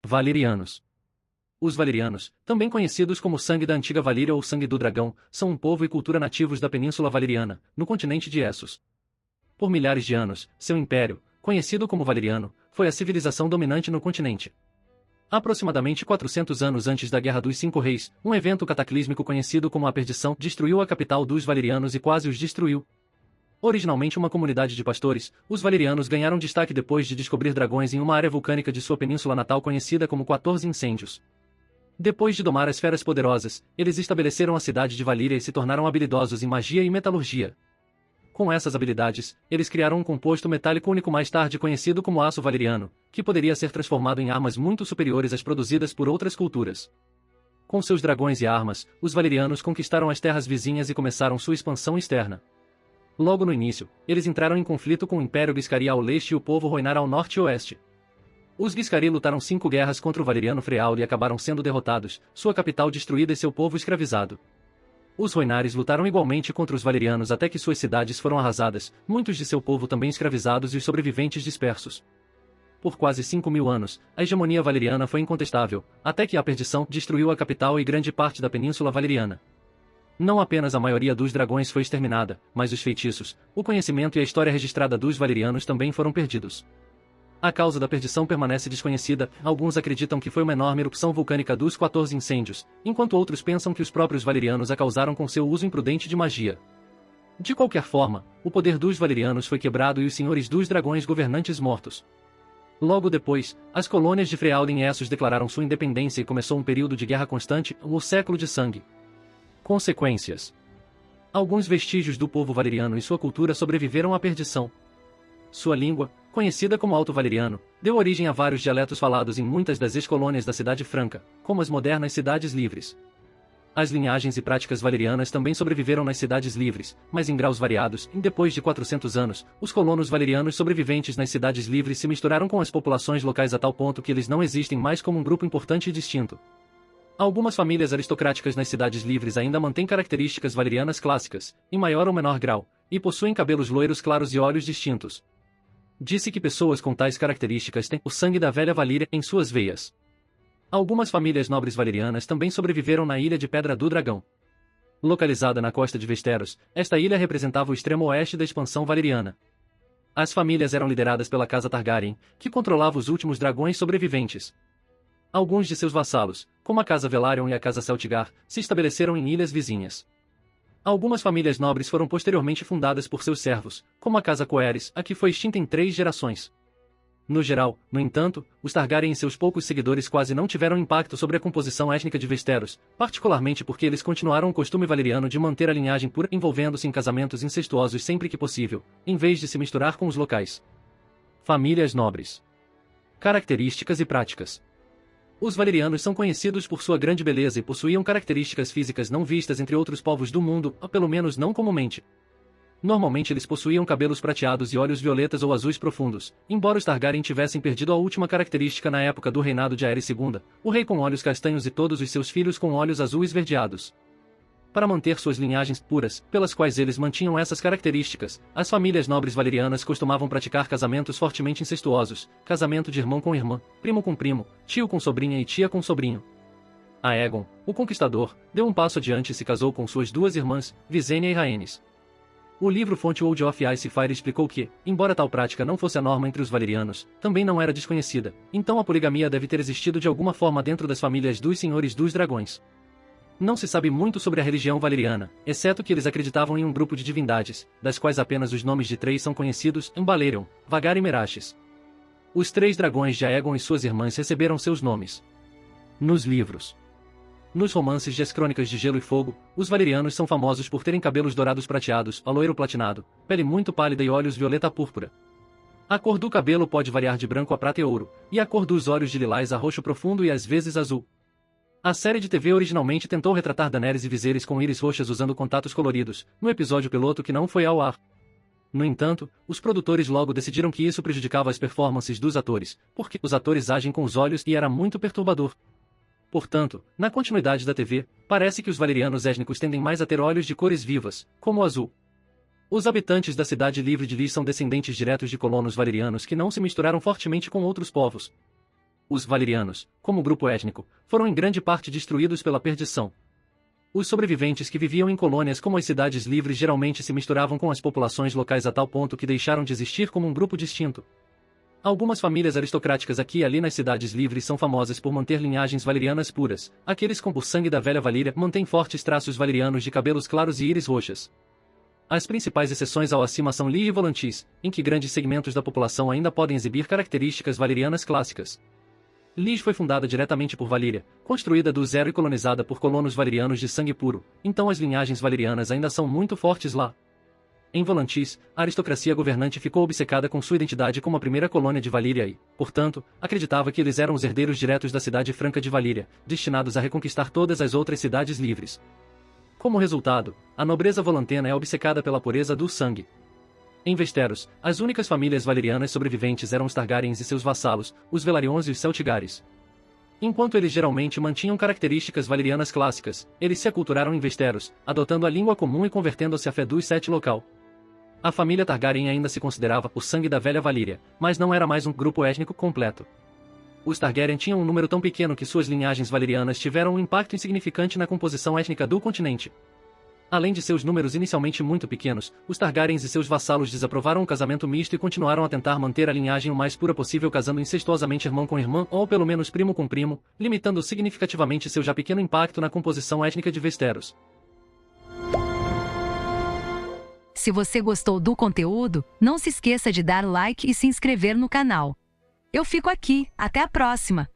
Valerianos. Os valerianos, também conhecidos como sangue da antiga Valíria ou sangue do dragão, são um povo e cultura nativos da Península Valeriana, no continente de Essos. Por milhares de anos, seu império, conhecido como Valeriano, foi a civilização dominante no continente. Aproximadamente 400 anos antes da Guerra dos Cinco Reis, um evento cataclísmico conhecido como a Perdição destruiu a capital dos valerianos e quase os destruiu. Originalmente uma comunidade de pastores, os valerianos ganharam destaque depois de descobrir dragões em uma área vulcânica de sua península natal conhecida como 14 Incêndios. Depois de domar as feras poderosas, eles estabeleceram a cidade de Valíria e se tornaram habilidosos em magia e metalurgia. Com essas habilidades, eles criaram um composto metálico único mais tarde conhecido como aço valeriano, que poderia ser transformado em armas muito superiores às produzidas por outras culturas. Com seus dragões e armas, os valerianos conquistaram as terras vizinhas e começaram sua expansão externa. Logo no início, eles entraram em conflito com o Império Giscari ao leste e o povo Rhoynar ao norte e oeste. Os Giscari lutaram 5 guerras contra o valeriano Freaul e acabaram sendo derrotados, sua capital destruída e seu povo escravizado. Os Rhoynares lutaram igualmente contra os valerianos até que suas cidades foram arrasadas, muitos de seu povo também escravizados e os sobreviventes dispersos. Por quase 5.000 anos, a hegemonia valeriana foi incontestável, até que a Perdição destruiu a capital e grande parte da Península Valeriana. Não apenas a maioria dos dragões foi exterminada, mas os feitiços, o conhecimento e a história registrada dos valerianos também foram perdidos. A causa da perdição permanece desconhecida, alguns acreditam que foi uma enorme erupção vulcânica dos 14 incêndios, enquanto outros pensam que os próprios valerianos a causaram com seu uso imprudente de magia. De qualquer forma, o poder dos valerianos foi quebrado e os senhores dos dragões governantes mortos. Logo depois, as colônias de Freaul em Essos declararam sua independência e começou um período de guerra constante, o Século de Sangue. Consequências. Alguns vestígios do povo valeriano e sua cultura sobreviveram à perdição. Sua língua, conhecida como Alto Valeriano, deu origem a vários dialetos falados em muitas das ex-colônias da Cidade Franca, como as modernas cidades livres. As linhagens e práticas valerianas também sobreviveram nas cidades livres, mas em graus variados, e depois de 400 anos, os colonos valerianos sobreviventes nas cidades livres se misturaram com as populações locais a tal ponto que eles não existem mais como um grupo importante e distinto. Algumas famílias aristocráticas nas cidades livres ainda mantêm características valerianas clássicas, em maior ou menor grau, e possuem cabelos loiros claros e olhos distintos. Disse que pessoas com tais características têm o sangue da velha Valíria em suas veias. Algumas famílias nobres valerianas também sobreviveram na Ilha de Pedra do Dragão. Localizada na costa de Westeros, esta ilha representava o extremo oeste da expansão valeriana. As famílias eram lideradas pela Casa Targaryen, que controlava os últimos dragões sobreviventes. Alguns de seus vassalos, como a Casa Velaryon e a Casa Celtigar, se estabeleceram em ilhas vizinhas. Algumas famílias nobres foram posteriormente fundadas por seus servos, como a Casa Coeres, a que foi extinta em 3 gerações. No geral, no entanto, os Targaryen e seus poucos seguidores quase não tiveram impacto sobre a composição étnica de Westeros, particularmente porque eles continuaram o costume valeriano de manter a linhagem pura envolvendo-se em casamentos incestuosos sempre que possível, em vez de se misturar com os locais. Famílias nobres. Características e práticas. Os valerianos são conhecidos por sua grande beleza e possuíam características físicas não vistas entre outros povos do mundo, ou pelo menos não comumente. Normalmente eles possuíam cabelos prateados e olhos violetas ou azuis profundos, embora os Targaryen tivessem perdido a última característica na época do reinado de Aerys II, o rei com olhos castanhos e todos os seus filhos com olhos azuis esverdeados. Para manter suas linhagens puras, pelas quais eles mantinham essas características, as famílias nobres valerianas costumavam praticar casamentos fortemente incestuosos, casamento de irmão com irmã, primo com primo, tio com sobrinha e tia com sobrinho. Aegon, o Conquistador, deu um passo adiante e se casou com suas 2 irmãs, Visenya e Rhaenys. O livro-fonte Old of Ice e Fire explicou que, embora tal prática não fosse a norma entre os valerianos, também não era desconhecida, então a poligamia deve ter existido de alguma forma dentro das famílias dos Senhores dos Dragões. Não se sabe muito sobre a religião valeriana, exceto que eles acreditavam em um grupo de divindades, das quais apenas os nomes de 3 são conhecidos, Balerion, Vhagar e Meraxes. Os 3 dragões de Aegon e suas irmãs receberam seus nomes. Nos livros. Nos romances de As Crônicas de Gelo e Fogo, os valerianos são famosos por terem cabelos dourados prateados, aloiro platinado, pele muito pálida e olhos violeta púrpura. A cor do cabelo pode variar de branco a prata e ouro, e a cor dos olhos de lilás a roxo profundo e às vezes azul. A série de TV originalmente tentou retratar Daenerys e Viserys com íris roxas usando contatos coloridos, no episódio piloto que não foi ao ar. No entanto, os produtores logo decidiram que isso prejudicava as performances dos atores, porque os atores agem com os olhos e era muito perturbador. Portanto, na continuidade da TV, parece que os valerianos étnicos tendem mais a ter olhos de cores vivas, como o azul. Os habitantes da Cidade Livre de Lys são descendentes diretos de colonos valerianos que não se misturaram fortemente com outros povos. Os valerianos, como grupo étnico, foram em grande parte destruídos pela perdição. Os sobreviventes que viviam em colônias como as cidades livres geralmente se misturavam com as populações locais a tal ponto que deixaram de existir como um grupo distinto. Algumas famílias aristocráticas aqui e ali nas cidades livres são famosas por manter linhagens valerianas puras. Aqueles com o sangue da velha Valíria mantêm fortes traços valerianos de cabelos claros e íris roxas. As principais exceções ao acima são Lee e Volantis, em que grandes segmentos da população ainda podem exibir características valerianas clássicas. Lis foi fundada diretamente por Valíria, construída do zero e colonizada por colonos valerianos de sangue puro, então as linhagens valerianas ainda são muito fortes lá. Em Volantis, a aristocracia governante ficou obcecada com sua identidade como a primeira colônia de Valíria e, portanto, acreditava que eles eram os herdeiros diretos da cidade franca de Valíria, destinados a reconquistar todas as outras cidades livres. Como resultado, a nobreza volantena é obcecada pela pureza do sangue. Em Westeros, as únicas famílias valerianas sobreviventes eram os Targaryens e seus vassalos, os Velaryons e os Celtigares. Enquanto eles geralmente mantinham características valerianas clássicas, eles se aculturaram em Westeros, adotando a língua comum e convertendo-se à fé dos Sete local. A família Targaryen ainda se considerava o sangue da velha Valíria, mas não era mais um grupo étnico completo. Os Targaryen tinham um número tão pequeno que suas linhagens valerianas tiveram um impacto insignificante na composição étnica do continente. Além de seus números inicialmente muito pequenos, os Targaryens e seus vassalos desaprovaram o casamento misto e continuaram a tentar manter a linhagem o mais pura possível, casando incestuosamente irmão com irmã ou pelo menos primo com primo, limitando significativamente seu já pequeno impacto na composição étnica de Westeros. Se você gostou do conteúdo, não se esqueça de dar like e se inscrever no canal. Eu fico aqui, até a próxima!